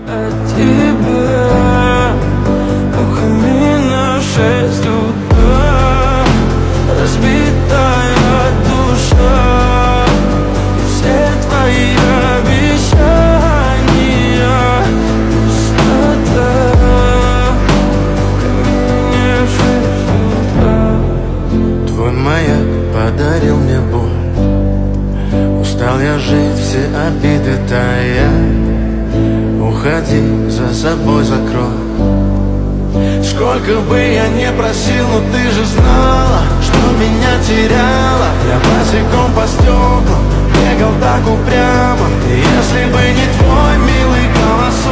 от тебя. У камина в 6 утра, разбитая душа, и все твои обещания пустота. В камине в 6 утра. Твой маяк подарил мне боль. Устал я жить, все обиды тая. Уходи, за собой закрой. Сколько бы я не просил, но ты же знала, что меня теряла. Я босиком по стеклам бегал так упрямо. И если бы не твой милый голосок,